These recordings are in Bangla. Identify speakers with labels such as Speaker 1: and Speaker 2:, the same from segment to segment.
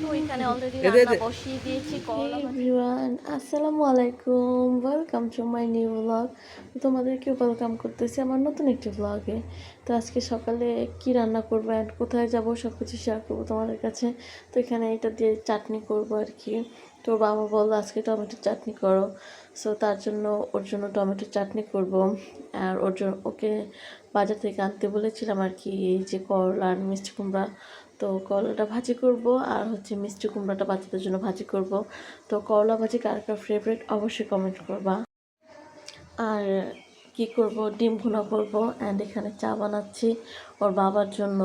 Speaker 1: তো এখানে অলরেডি রান্না বসিয়ে দিয়েছি করলা ভাজি।
Speaker 2: এভরিওয়ান আসসালামু আলাইকুম, welcome to my new blog. তোমাদেরকে ওয়েলকাম করতেছি আমার নতুন একটি ব্লগে। তো আজকে সকালে কি রান্না করবো অ্যান্ড কোথায় যাব সব কিছু শেয়ার করবো তোমাদের কাছে। তো এখানে এটা দিয়ে চাটনি করবো আর কি। তো বাবা বললো আজকে টমেটোর চাটনি করো, সো তার জন্য ওর জন্য টমেটোর চাটনি করব। আর ওর জন্য ওকে বাজার থেকে আনতে বলেছিলাম আর কি, এই যে করলা আর মিষ্টি কুমড়া। তো করলাটা ভাজি করব আর হচ্ছে মিষ্টি কুমড়াটা বাচ্চাদের জন্য ভাজি করব। তো করলা ভাজি কার কার ফেভারিট অবশ্যই কমেন্ট করবা। আর কি করব, ডিম ভুনা করব অ্যান্ড এখানে চা বানাচ্ছি ওর বাবার জন্য।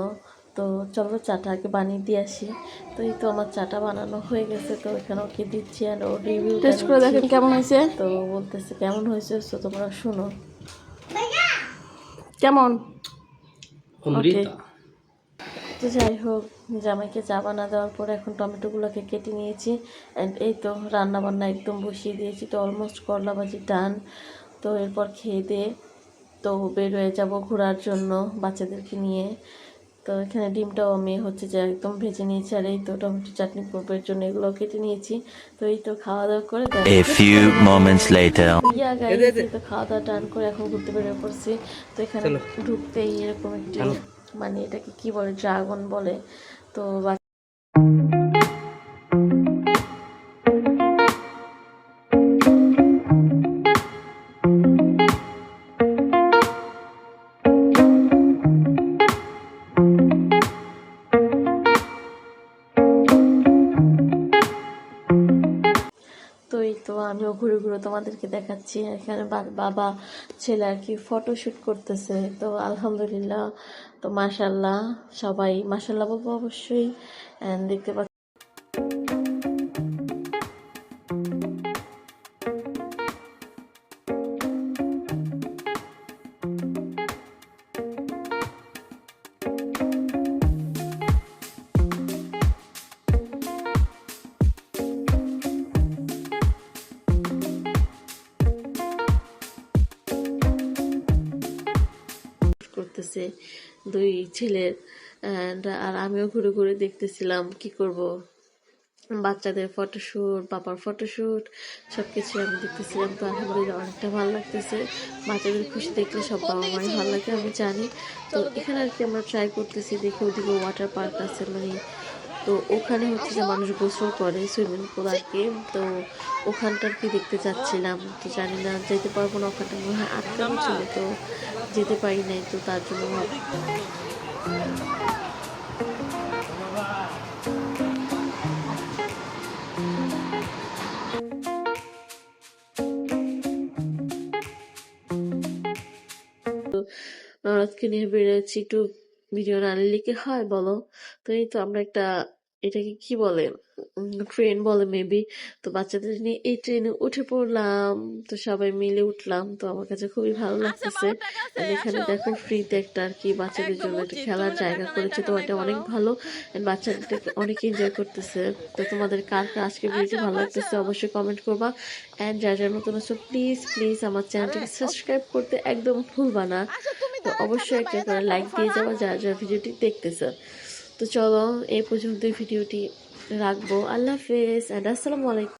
Speaker 2: তো চলো চাটা আগে বানিয়ে দিয়ে আসি। তো এই তো আমার চাটা বানানো হয়ে গেছে, তো এখানে ওকে দিচ্ছি অ্যান্ড ওর রিভিউ টেস্ট করে দেখেন কেমন হয়েছে। তো বলতেছে কেমন হয়েছে, তো তোমরা শুনো কেমন। ওকে, তো যাই হোক, জামাইকে চা বানা দেওয়ার পর এখন টমেটোগুলোকে কেটে নিয়েছি অ্যান্ড এই তো রান্না বান্না একদম বসিয়ে দিয়েছি। তো অলমোস্ট করলা ভাজি ডান। তো এরপর খেয়ে দিয়ে তো বের হয়ে যাব ঘোরার জন্য বাচ্চাদেরকে নিয়ে। তো এখানে ডিমটাও আমি হচ্ছে যে একদম ভেজে নিয়েছি আর এই তো টমেটো চাটনি করবার জন্য এগুলো কেটে নিয়েছি। তো এই তো খাওয়া দাওয়া করে তো খাওয়া দাওয়া টান করে এখন ঘুরতে বেরিয়ে পড়ছি। তো এখানে ঢুকতেই এরকম একটি মানে এটাকে কি বলে, ড্রাগন বলে। তো তো এই তো আমিও ঘুরে ঘুরে তোমাদেরকে দেখাচ্ছি। এখানে বাবা ছেলে আর কি ফটোশ্যুট করতেছে। তো আলহামদুলিল্লাহ, তো মাশাল্লাহ, সবাই মাশাল্লাহ বলবো অবশ্যই। অ্যান্ড দেখতে পাচ্ছি করতেছে দুই ছেলের। আর আমিও ঘুরে ঘুরে দেখতেছিলাম কি করব, বাচ্চাদের ফটোশ্যুট, বাবার ফটোশ্যুট, সব কিছু আমি দেখতেছিলাম। তো আলহামদুলিল্লাহ অনেকটা ভালো লাগতেছে। বাচ্চাদের খুশি দেখলে সব বাবা মাই ভালো লাগে, আমি জানি। তো এখানে আর কি আমরা ট্রাই করতেছি, দেখি ওদিকে ওয়াটার পার্ক আছে মানে, তো ওখানে হচ্ছে যে মানুষ গোসল করে, সুইমিং পুল আর কি। তো ওখানটা আর কি দেখতে চাচ্ছিলাম, তো জানি না যেতে পারবো না, ওখানটা মনে হয় আটকানো ছিল, তো যেতে পারি নাই। তো তার জন্য আজকে নিয়ে বেরোচ্ছি, একটু ভিডিও না আনলে কি হয় বলো। তো এই তো আমরা একটা, এটাকে কি বলে, ট্রেন বলে মেবি। তো বাচ্চাদের নিয়ে এই ট্রেনে উঠে পড়লাম। তো সবাই মিলে উঠলাম, তো আমার কাছে খুবই ভালো লাগতেছে। এখানে দেখো ফ্রিতে একটা আর কি বাচ্চাদের জন্য একটা খেলার জায়গা করেছে, তো এটা অনেক ভালো। বাচ্চাদেরকে অনেক এনজয় করতেছে। তো তোমাদের কার কার আজকে ভিডিওটি ভালো লাগতেছে অবশ্যই কমেন্ট করবা। অ্যান্ড যারা যারা নতুন আছো প্লিজ প্লিজ আমার চ্যানেলটিকে সাবস্ক্রাইব করতে একদম ভুলবা না। তো অবশ্যই একটা করে লাইক দিয়ে যাওয়া যারা যারা ভিডিওটি দেখতেছে। তো চলো এই পর্যন্ত ভিডিওটি রাখবো। আল্লাহ হাফেজ অ্যান্ড আসসালামু আলাইকুম।